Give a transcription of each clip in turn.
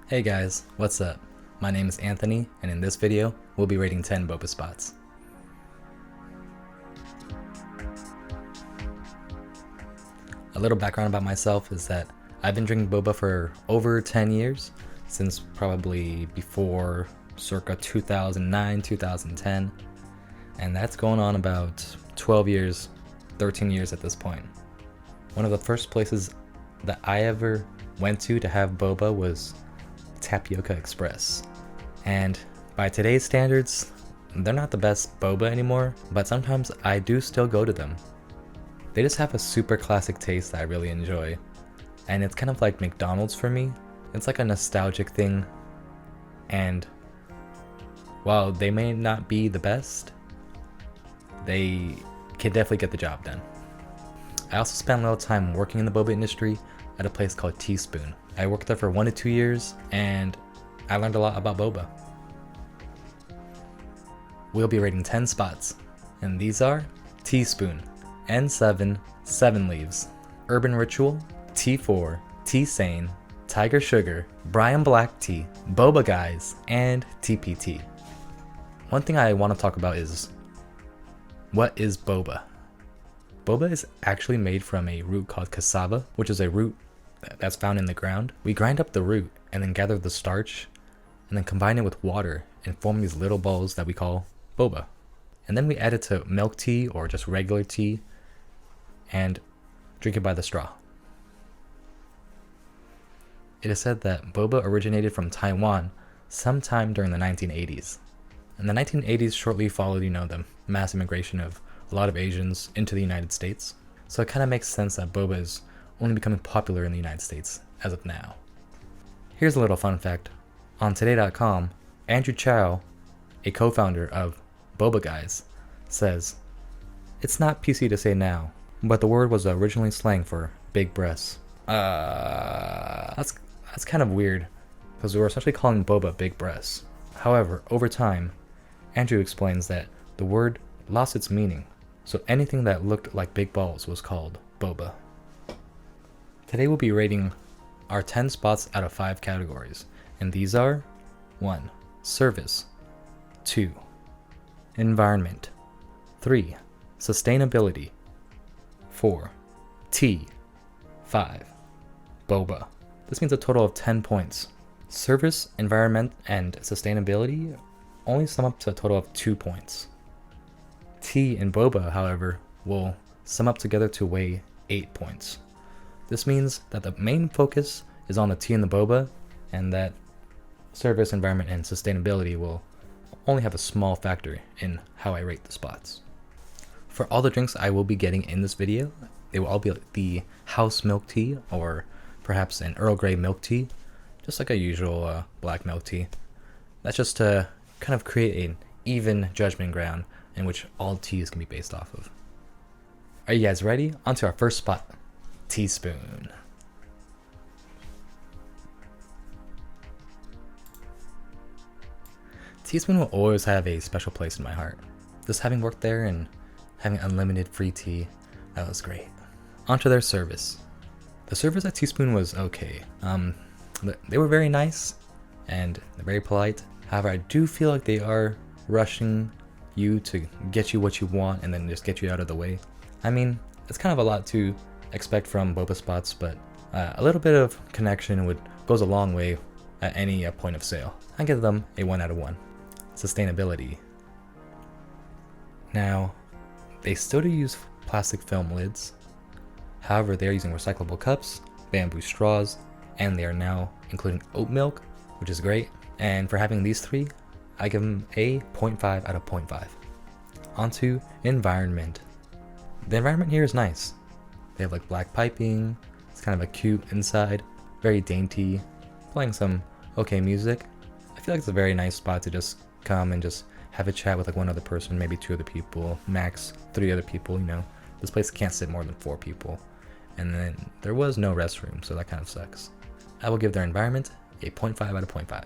Hey guys, what's up? My name is Anthony, and in this video, we'll be rating 10 boba spots. A little background about myself is that I've been drinking boba for over 10 years, since probably before circa 2009, 2010, and that's going on about 12 years, 13 years at this point. One of the first places that I ever went to have boba was Tapioca Express. And by today's standards, they're not the best boba anymore, but sometimes I do still go to them. They just have a super classic taste that I really enjoy. And it's kind of like McDonald's for me. It's like a nostalgic thing. And while they may not be the best, they can definitely get the job done. I also spent a little time working in the boba industry at a place called Teaspoon. I worked there for 1 to 2 years and I learned a lot about boba. We'll be rating 10 spots, and these are Teaspoon, N7, 7 Leaves, Urban Ritual, T4, T-Sane, Tiger Sugar, Brian Black Tea, Boba Guys, and TPT. One thing I want to talk about is, what is boba? Boba is actually made from a root called cassava, which is a root that's found in the ground. We grind up the root and then gather the starch and then combine it with water and form these little balls that we call boba. And then we add it to milk tea or just regular tea and drink it by the straw. It is said that boba originated from Taiwan sometime during the 1980s. And the 1980s shortly followed, the mass immigration of a lot of Asians into the United States. So it kind of makes sense that boba is only becoming popular in the United States as of now. Here's a little fun fact. On Today.com, Andrew Chow, a co-founder of Boba Guys, says, "It's not PC to say now, but the word was originally slang for big breasts." That's kind of weird, because we were essentially calling boba big breasts. However, over time, Andrew explains that the word lost its meaning, so anything that looked like big balls was called boba. Today we'll be rating our 10 spots out of 5 categories, and these are 1. Service, 2. Environment, 3. Sustainability, 4. Tea, 5. Boba. This means a total of 10 points. Service, environment, and sustainability only sum up to a total of 2 points. Tea and boba, however, will sum up together to weigh 8 points. This means that the main focus is on the tea and the boba, and that service, environment, and sustainability will only have a small factor in how I rate the spots. For all the drinks I will be getting in this video, they will all be the house milk tea, or perhaps an Earl Grey milk tea, just like a usual black milk tea. That's just to kind of create an even judgment ground in which all teas can be based off of. Are you guys ready? On to our first spot, Teaspoon. Teaspoon will always have a special place in my heart. Just having worked there and having unlimited free tea, that was great. On to their service. The service at Teaspoon was okay. They were very nice and they're very polite. However, I do feel like they are rushing you to get you what you want and then just get you out of the way. I mean, it's kind of a lot to expect from boba spots, but a little bit of connection goes a long way at any point of sale. I give them a 1 out of 1. Sustainability. Now, they still do use plastic film lids. However, they are using recyclable cups, bamboo straws, and they are now including oat milk, which is great. And for having these 3, I give them a 0.5 out of 0.5. On to environment. The environment here is nice. They have like black piping, it's kind of a cute inside, very dainty, playing some okay music. I feel like it's a very nice spot to just come and just have a chat with like 1 other person, maybe 2 other people, max 3 other people, This place can't sit more than 4 people. And then there was no restroom, so that kind of sucks. I will give their environment a 0.5 out of 0.5.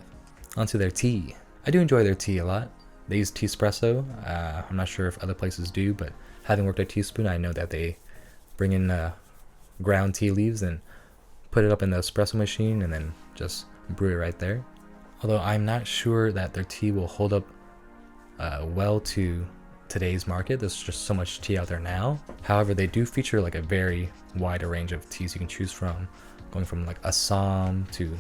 Onto their tea. I do enjoy their tea a lot. They use tea espresso. I'm not sure if other places do, but having worked at Teaspoon, I know that they bring in ground tea leaves and put it up in the espresso machine and then just brew it right there. Although I'm not sure that their tea will hold up well to today's market. There's just so much tea out there now. However, they do feature like a very wide range of teas you can choose from, going from like Assam to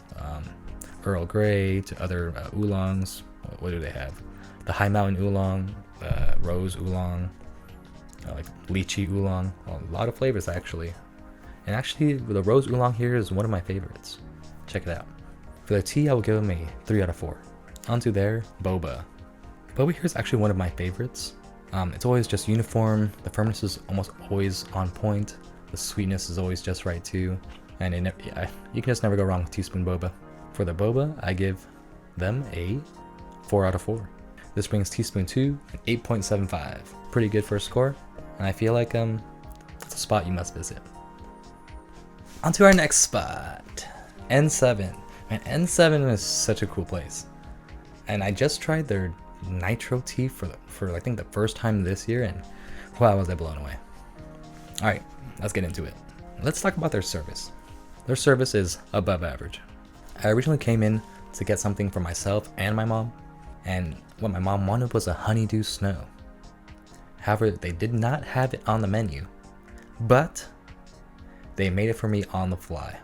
Earl Grey to other oolongs. What do they have? The High Mountain Oolong, Rose Oolong, like Lychee Oolong. Well, a lot of flavors actually. And actually, the Rose Oolong here is one of my favorites. Check it out. For the tea, I will give them a 3 out of 4. Onto their boba. Boba here is actually one of my favorites. It's always just uniform. The firmness is almost always on point. The sweetness is always just right too. And you can just never go wrong with teaspoon boba. For the boba, I give them a 4 out of 4. This brings teaspoon 2 an 8.75. Pretty good for a score. And I feel like it's a spot you must visit. Onto our next spot, N7. Man, N7 is such a cool place. And I just tried their nitro tea for I think the first time this year, and wow, was I blown away. Alright, let's get into it. Let's talk about their service. Their service is above average. I originally came in to get something for myself and my mom, and what my mom wanted was a honeydew snow. However, they did not have it on the menu, but they made it for me on the fly.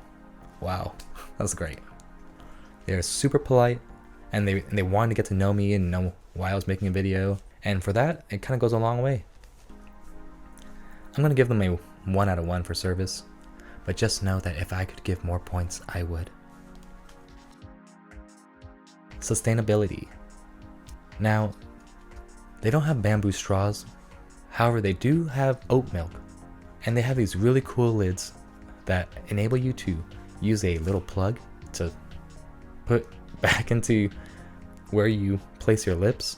Wow, that's great. They're super polite, and they wanted to get to know me and know why I was making a video, and for that, it kind of goes a long way. I'm going to give them a 1 out of 1 for service, but just know that if I could give more points, I would. Sustainability. Now, they don't have bamboo straws, however they do have oat milk, and they have these really cool lids that enable you to use a little plug to put back into where you place your lips,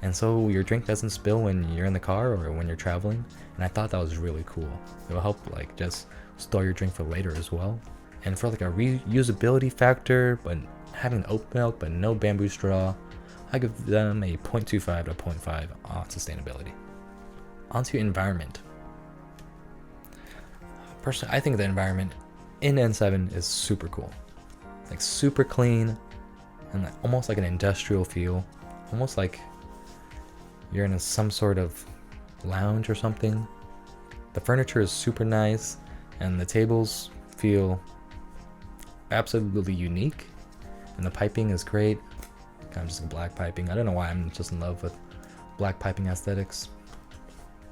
and so your drink doesn't spill when you're in the car or when you're traveling. And I thought that was really cool. It will help like just store your drink for later as well. And for like a reusability factor, but having oat milk but no bamboo straw, I give them a 0.25 to 0.5 on sustainability. Onto environment. Personally, I think the environment in N7 is super cool. Like super clean and like almost like an industrial feel. Almost like you're in some sort of lounge or something. The furniture is super nice and the tables feel absolutely unique. And the piping is great. Kind of just black piping. I don't know why I'm just in love with black piping aesthetics.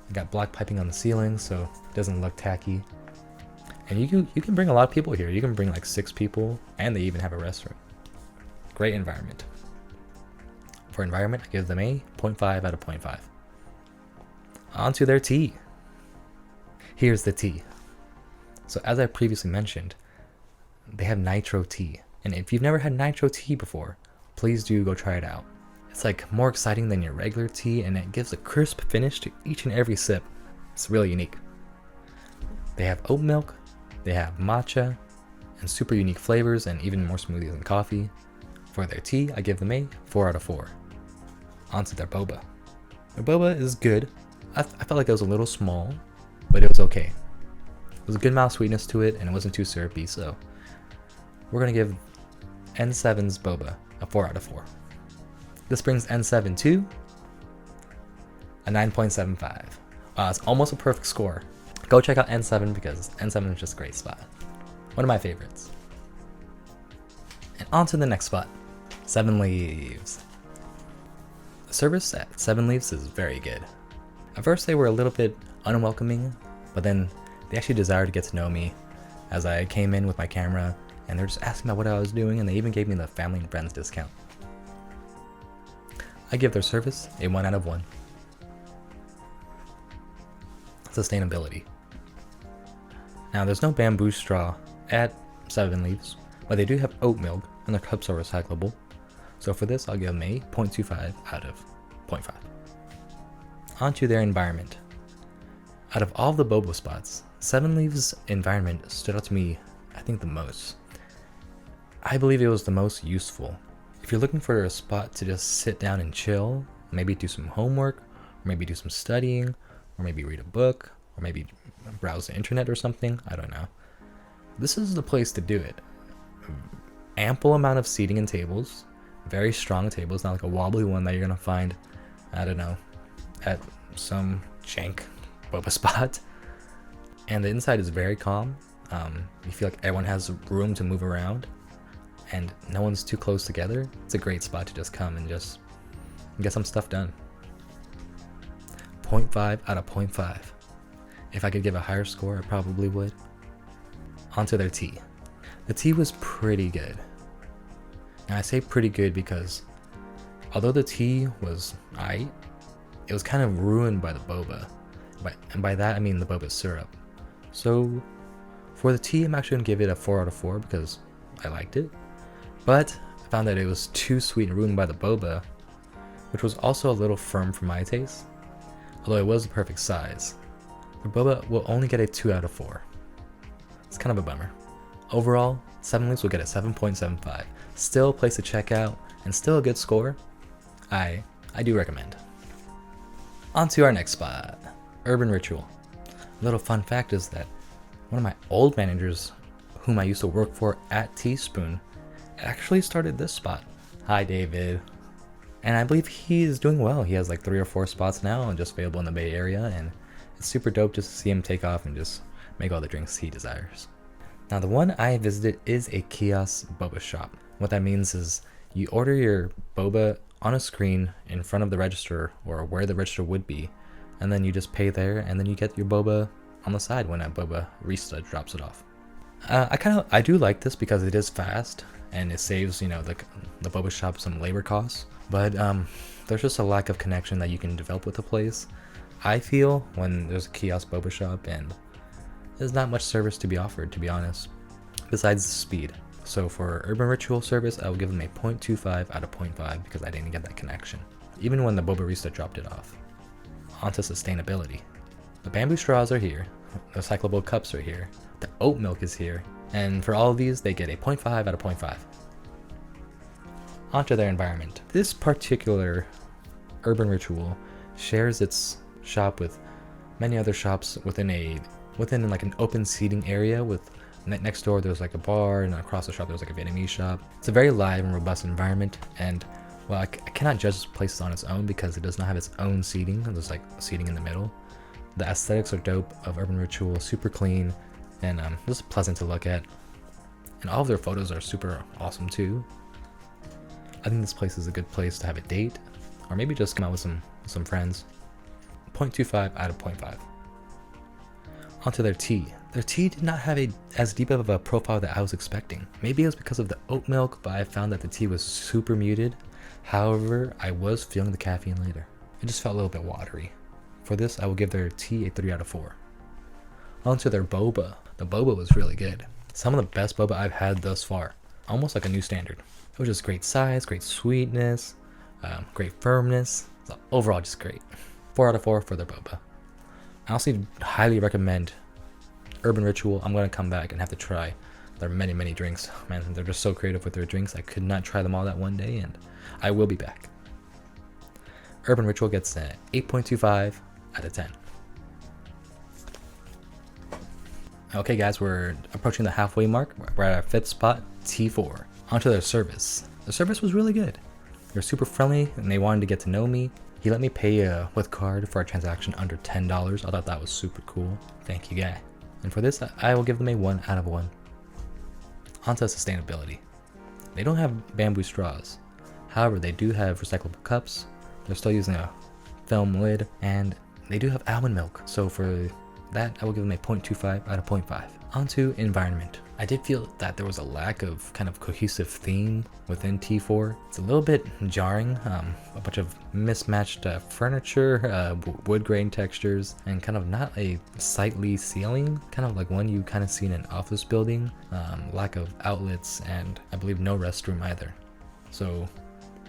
I got black piping on the ceiling so it doesn't look tacky. And you can bring a lot of people here. You can bring like 6 people, and they even have a restaurant. Great environment. For environment, I give them a 0.5 out of 0.5. Onto their tea. Here's the tea. So as I previously mentioned, they have nitro tea. And if you've never had nitro tea before, please do go try it out. It's like more exciting than your regular tea, and it gives a crisp finish to each and every sip. It's really unique. They have oat milk, they have matcha, and super unique flavors, and even more smoothie than coffee. For their tea, I give them a 4 out of 4. Onto their boba. Their boba is good. I felt like it was a little small, but it was okay. It was a good amount of sweetness to it, and it wasn't too syrupy, so we're going to give N7's boba a 4 out of 4. This brings N7 to a 9.75. It's almost a perfect score. Go check out N7 because N7 is just a great spot. One of my favorites. And on to the next spot, 7 Leaves. The service at 7 Leaves is very good. At first they were a little bit unwelcoming, but then they actually desired to get to know me as I came in with my camera, and they're just asking about what I was doing, and they even gave me the family and friends discount. I give their service a 1 out of 1. Sustainability. Now there's no bamboo straw at 7 Leaves, but they do have oat milk and their cups are recyclable. So for this I'll give them a 0.25 out of 0.5. Onto their environment. Out of all the boba spots, 7 Leaves environment stood out to me, I think, the most. I believe it was the most useful. If you're looking for a spot to just sit down and chill, maybe do some homework, or maybe do some studying, or maybe read a book, or maybe browse the internet or something, I don't know. This is the place to do it. ample amount of seating and tables, very strong tables, not like a wobbly one that you're gonna find, I don't know, at some jank boba spot. And the inside is very calm. You feel like everyone has room to move around, and no one's too close together. It's a great spot to just come and just get some stuff done. 0.5 out of 0.5. If I could give a higher score, I probably would. Onto their tea. The tea was pretty good. And I say pretty good because although the tea was aight, it was kind of ruined by the boba. And by that I mean the boba syrup. So for the tea, I'm actually going to give it a 4 out of 4 because I liked it. But I found that it was too sweet and ruined by the boba, which was also a little firm for my taste, although it was the perfect size. For boba, we'll only get a 2 out of 4. It's kind of a bummer. Overall, 7 Links will get a 7.75. Still a place to check out, and still a good score. I do recommend. On to our next spot, Urban Ritual. A little fun fact is that one of my old managers, whom I used to work for at Teaspoon, actually started this spot. Hi, David. And I believe he's doing well. He has like 3 or 4 spots now and just available in the Bay Area, and it's super dope just to see him take off and just make all the drinks he desires. Now the one I visited is a kiosk boba shop. What that means is you order your boba on a screen in front of the register or where the register would be, and then you just pay there, and then you get your boba on the side when a boba barista drops it off. I do like this because it is fast and it saves, you know, the boba shop some labor costs, but there's just a lack of connection that you can develop with the place, I feel, when there's a kiosk boba shop, and there's not much service to be offered, to be honest, besides the speed. So for Urban Ritual service, I will give them a 0.25 out of 0.5 because I didn't get that connection, even when the boba barista dropped it off. Onto sustainability. The bamboo straws are here, the recyclable cups are here, the oat milk is here, and for all of these, they get a 0.5 out of 0.5. Onto their environment. This particular Urban Ritual shares its shop with many other shops within like an open seating area. With next door there's like a bar, and across the shop there's like a Vietnamese shop. It's a very live and robust environment, and well, I cannot judge this place on its own because it does not have its own seating. There's like seating in the middle. The aesthetics are dope of Urban Ritual, super clean, and just pleasant to look at. And all of their photos are super awesome too. I think this place is a good place to have a date, or maybe just come out with some friends. 0.25 out of 0.5. Onto their tea. Their tea did not have as deep of a profile that I was expecting. Maybe it was because of the oat milk, but I found that the tea was super muted. However, I was feeling the caffeine later. It just felt a little bit watery. For this, I will give their tea a 3 out of 4. Onto their boba. The boba was really good. Some of the best boba I've had thus far. Almost like a new standard. It was just great size, great sweetness, great firmness. So overall, just great. 4 out of 4 for their boba. I also highly recommend Urban Ritual. I'm going to come back and have to try their many drinks. Man, they're just so creative with their drinks. I could not try them all that one day, and I will be back. Urban Ritual gets an 8.25 out of 10. Okay guys, we're approaching the halfway mark. We're at our 5th spot, T4. Onto their service. The service was really good. They're super friendly and they wanted to get to know me. He let me pay with card for a transaction under $10. I thought that was super cool. Thank you, guy. And for this, I will give them a 1 out of 1. Onto sustainability. They don't have bamboo straws. However, they do have recyclable cups. They're still using a film lid, and they do have almond milk. So for that, I will give them a 0.25 out of 0.5. Onto environment. I did feel that there was a lack of kind of cohesive theme within T4. It's a little bit jarring, a bunch of mismatched furniture, wood grain textures, and kind of not a sightly ceiling, kind of like one you kind of see in an office building, lack of outlets, and I believe no restroom either. So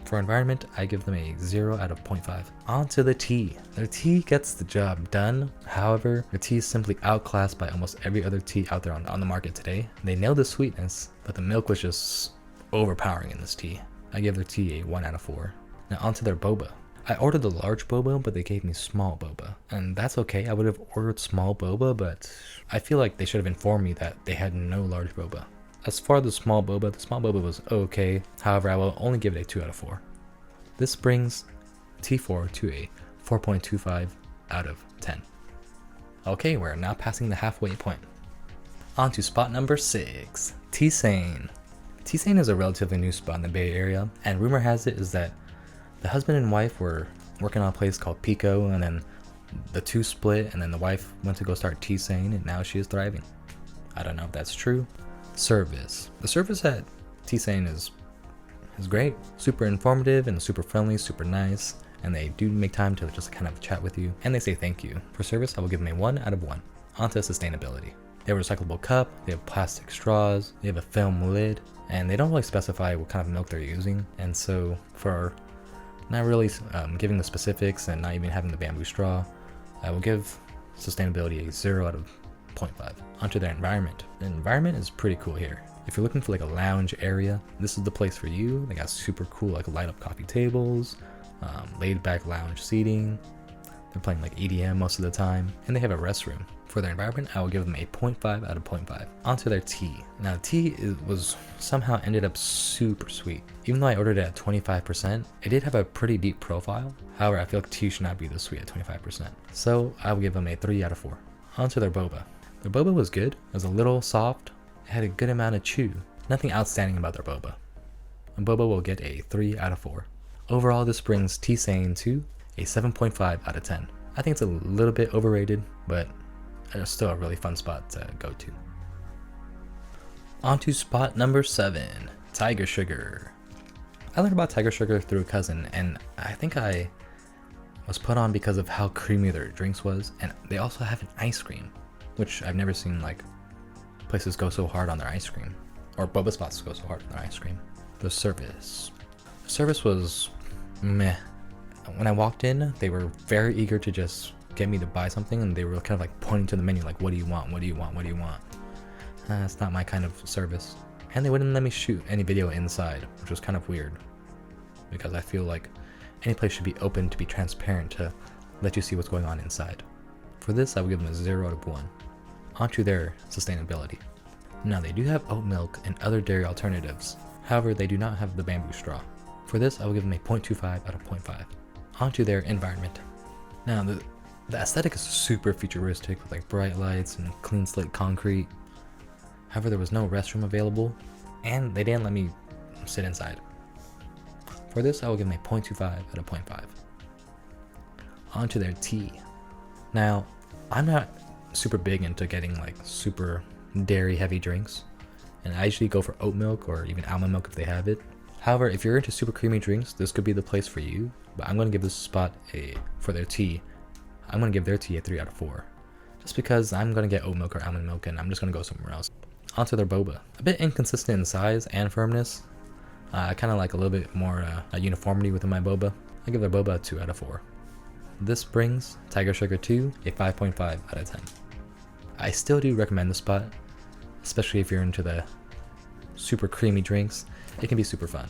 for environment, I give them a 0 out of 0.5. On to the tea. Their tea gets the job done. However, the tea is simply outclassed by almost every other tea out there on the market today. They nailed the sweetness, but the milk was just overpowering in this tea. I give their tea a 1 out of 4. Now onto their boba. I ordered the large boba, but they gave me small boba. And that's okay, I would have ordered small boba, but I feel like they should have informed me that they had no large boba. As far as the small boba was okay. However, I will only give it a 2 out of 4. This brings T4 to a 4.25 out of 10. Okay, we're now passing the halfway point. On to spot number 6, T-Sane. T-Sane is a relatively new spot in the Bay Area, and rumor has it is that the husband and wife were working on a place called Pico, and then the two split, and then the wife went to go start T-Sane, and now she is thriving. I don't know if that's true. Service. The service at T-Sane is great. Super informative and super friendly, super nice, and they do make time to just kind of chat with you, and they say thank you. For service, I will give them a 1 out of 1. Onto sustainability. They have a recyclable cup, they have plastic straws, they have a film lid, and they don't really specify what kind of milk they're using, and so for not really giving the specifics and not even having the bamboo straw, I will give sustainability a 0 out of 0.5. Onto their environment. The environment is pretty cool here. If you're looking for like a lounge area, this is the place for you. They got super cool like light up coffee tables, laid back lounge seating. They're playing like EDM most of the time, and they have a restroom. For their environment, I will give them a 0.5 out of 0.5. Onto their tea. Now, tea was somehow ended up super sweet. Even though I ordered it at 25%, it did have a pretty deep profile. However, I feel like tea should not be this sweet at 25%. So I will give them a 3 out of 4. Onto their boba. Their boba was good. It was a little soft. It had a good amount of chew. Nothing outstanding about their boba. And boba will get a 3 out of 4. Overall, this brings T-Sane to a 7.5 out of 10. I think it's a little bit overrated, but it's still a really fun spot to go to. On to spot number 7, Tiger Sugar. I learned about Tiger Sugar through a cousin, and I think I was put on because of how creamy their drinks was, and they also have an ice cream, which I've never seen like places go so hard on their ice cream, or boba spots go so hard on their ice cream. The service. The service was meh. When I walked in, they were very eager to just get me to buy something, and they were kind of like pointing to the menu like, what do you want, what do you want, what do you want? That's not my kind of service. And they wouldn't let me shoot any video inside, which was kind of weird, because I feel like any place should be open to be transparent to let you see what's going on inside. For this, I would give them a 0 out of 1. Onto their sustainability. Now, they do have oat milk and other dairy alternatives. However, they do not have the bamboo straw. For this, I will give them a 0.25 out of 0.5. Onto their environment. Now, the aesthetic is super futuristic with like bright lights and clean slate concrete. However, there was no restroom available, and they didn't let me sit inside. For this, I will give them a 0.25 out of 0.5. Onto their tea. Now, I'm not super big into getting like super dairy heavy drinks, and I usually go for oat milk or even almond milk if they have it. However, if you're into super creamy drinks, this could be the place for you, but I'm going to give this spot for their tea, I'm going to give their tea a 3 out of 4. Just because I'm going to get oat milk or almond milk, and I'm just going to go somewhere else. Onto their boba. A bit inconsistent in size and firmness. I kind of like a little bit more uniformity within my boba. I give their boba a 2 out of 4. This brings Tiger Sugar 2 a 5.5 out of 10. I still do recommend the spot, especially if you're into the super creamy drinks. It can be super fun.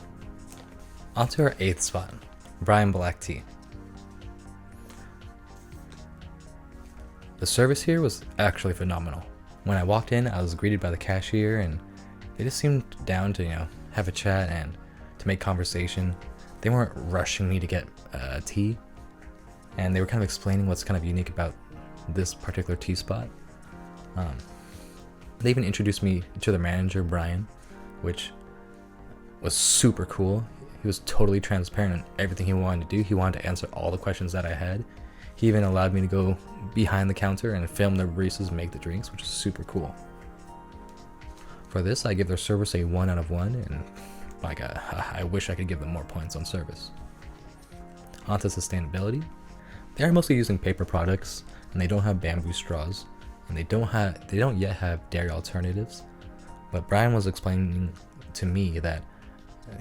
Onto our 8th spot, Brian Black Tea. The service here was actually phenomenal. When I walked in, I was greeted by the cashier, and they just seemed down to, have a chat and to make conversation. They weren't rushing me to get tea, and they were kind of explaining what's kind of unique about this particular tea spot. They even introduced me to the manager, Brian, which was super cool. He was totally transparent in everything he wanted to do. He wanted to answer all the questions that I had. He even allowed me to go behind the counter and film the baristas make the drinks, which is super cool. For this, I give their service a 1 out of 1, and like I wish I could give them more points on service. Onto sustainability. They are mostly using paper products, and they don't have bamboo straws, and they don't yet have dairy alternatives. But Brian was explaining to me that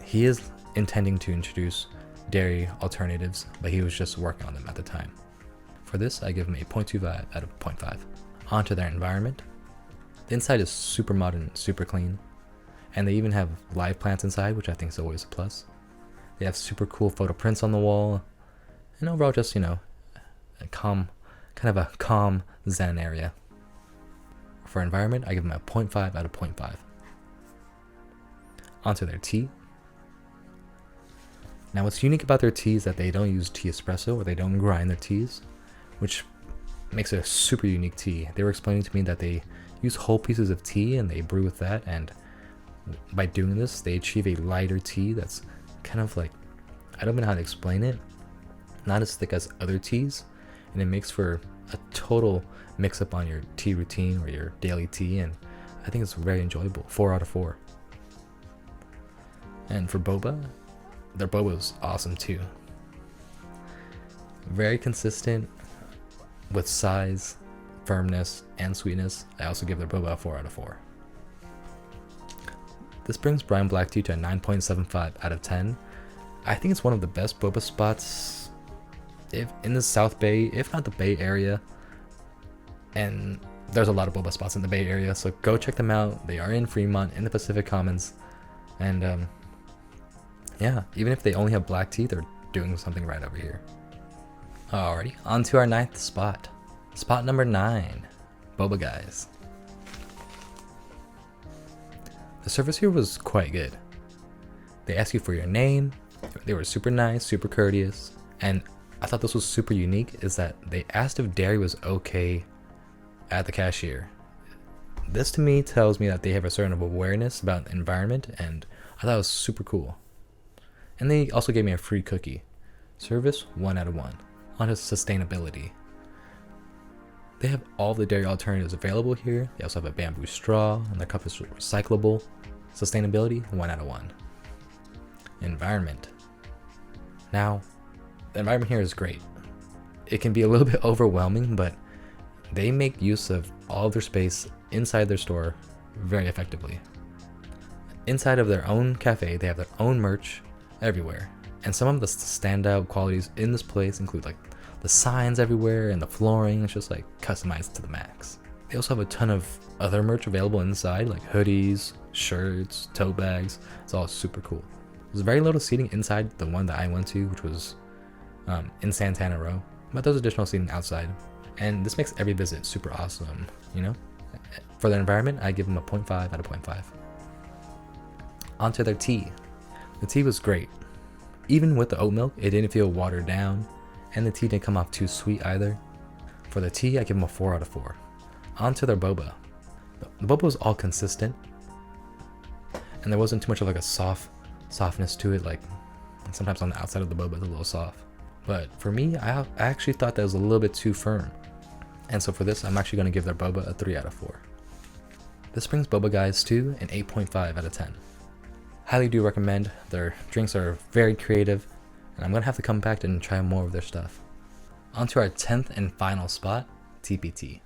he is intending to introduce dairy alternatives, but he was just working on them at the time. For this, I give him a 0.25 out of 0.5. Onto their environment. The inside is super modern, super clean, and they even have live plants inside, which I think is always a plus. They have super cool photo prints on the wall, and overall just, a calm zen area. For environment, I give them a 0.5 out of 0.5. Onto their tea. Now what's unique about their tea is that they don't use tea espresso, or they don't grind their teas, which makes it a super unique tea. They were explaining to me that they use whole pieces of tea and they brew with that, and by doing this they achieve a lighter tea that's kind of like, I don't know how to explain it, not as thick as other teas, and it makes for a total mix up on your tea routine or your daily tea, and I think it's very enjoyable. 4 out of 4. And for boba, their boba is awesome too. Very consistent with size, firmness, and sweetness. I also give their boba a 4 out of 4. This brings Brine Black Tea to a 9.75 out of 10. I think it's one of the best boba spots if in the South Bay, if not the Bay Area. And there's a lot of boba spots in the Bay Area, so go check them out. They are in Fremont in the Pacific Commons. And yeah, even if they only have black tea, they're doing something right over here. Alrighty, on to our 9th spot. Spot number 9, Boba Guys. The service here was quite good. They asked you for your name, they were super nice, super courteous, and I thought this was super unique is that they asked if dairy was okay at the cashier. This to me tells me that they have a certain awareness about the environment, and I thought it was super cool. And they also gave me a free cookie. Service 1 out of 1. On to sustainability. They have all the dairy alternatives available here. They also have a bamboo straw, and their cup is recyclable. Sustainability 1 out of 1. Environment. Now, the environment here is great. It can be a little bit overwhelming, but they make use of all of their space inside their store very effectively. Inside of their own cafe, they have their own merch everywhere. And some of the standout qualities in this place include like the signs everywhere and the flooring. It's just like customized to the max. They also have a ton of other merch available inside, like hoodies, shirts, tote bags. It's all super cool. There's very little seating inside the one that I went to, which was in Santana Row, but there's additional seating outside. And this makes every visit super awesome, you know? For their environment, I give them a 0.5 out of 0.5. Onto their tea. The tea was great. Even with the oat milk, it didn't feel watered down, and the tea didn't come off too sweet either. For the tea, I give them a 4 out of 4. Onto their boba. The boba was all consistent, and there wasn't too much of like a softness to it, like sometimes on the outside of the boba it's a little soft. But for me, I actually thought that was a little bit too firm. And so for this, I'm actually going to give their boba a 3 out of 4. This brings Boba Guys to an 8.5 out of 10. Highly do recommend. Their drinks are very creative, and I'm going to have to come back and try more of their stuff. On to our 10th and final spot, TPT.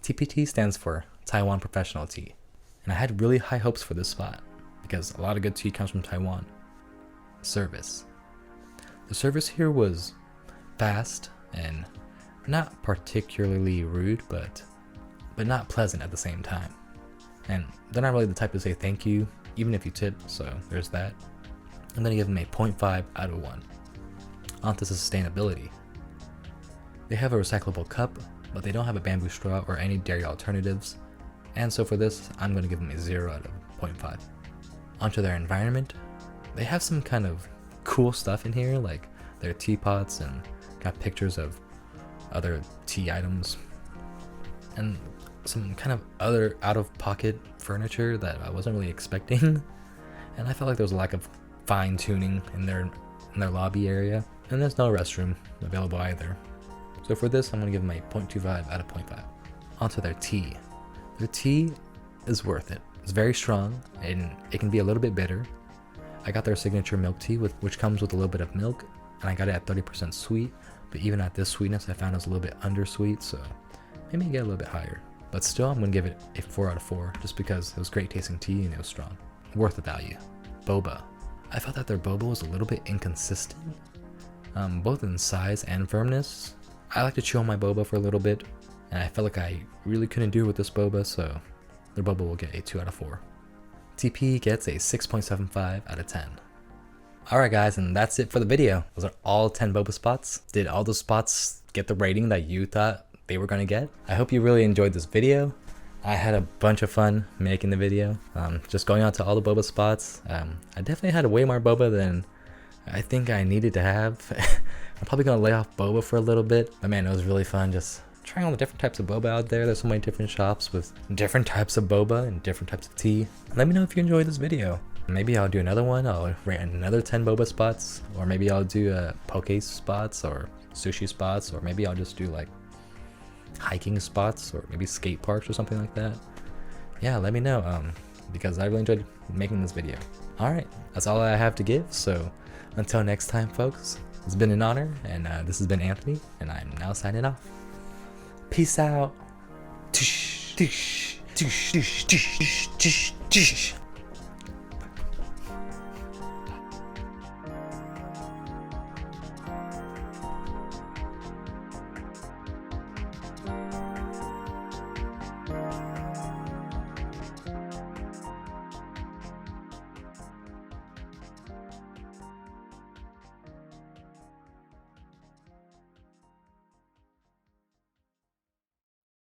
TPT stands for Taiwan Professional Tea, and I had really high hopes for this spot because a lot of good tea comes from Taiwan. Service. The service here was fast and not particularly rude, but not pleasant at the same time. And they're not really the type to say thank you, even if you tip, so there's that. I'm going to give them a 0.5 out of 1. On to sustainability. They have a recyclable cup, but they don't have a bamboo straw or any dairy alternatives, and so for this, I'm going to give them a 0 out of 0.5. Onto their environment. They have some kind of cool stuff in here, like their teapots, and got pictures of other tea items, and some kind of other out-of-pocket furniture that I wasn't really expecting. And I felt like there was a lack of fine-tuning in their lobby area, and there's no restroom available either. So for this, I'm going to give them a 0.25 out of 0.5. Onto their tea. Their tea is worth it. It's very strong, and it can be a little bit bitter. I got their signature milk tea, which comes with a little bit of milk, and I got it at 30% sweet, but even at this sweetness, I found it was a little bit undersweet, so maybe get a little bit higher. But still, I'm going to give it a 4 out of 4, just because it was great tasting tea and it was strong. Worth the value. Boba. I felt that their boba was a little bit inconsistent, both in size and firmness. I like to chew on my boba for a little bit, and I felt like I really couldn't do it with this boba, so their boba will get a 2 out of 4. TP gets a 6.75 out of 10. Alright guys, and that's it for the video. Those are all 10 boba spots. Did all the spots get the rating that you thought they were going to get? I hope you really enjoyed this video. I had a bunch of fun making the video, just going out to all the boba spots. I definitely had way more boba than I think I needed to have. I'm probably gonna lay off boba for a little bit, but man, it was really fun just trying all the different types of boba out there. There's so many different shops with different types of boba and different types of tea. Let me know if you enjoyed this video. Maybe I'll do another one. I'll rate another 10 boba spots, or maybe I'll do poke spots or sushi spots, or maybe I'll just do like hiking spots or maybe skate parks or something like that. Yeah, let me know, because I really enjoyed making this video. Alright, that's all I have to give, so until next time folks, it's been an honor, and this has been Anthony, and I'm now signing off. Peace out.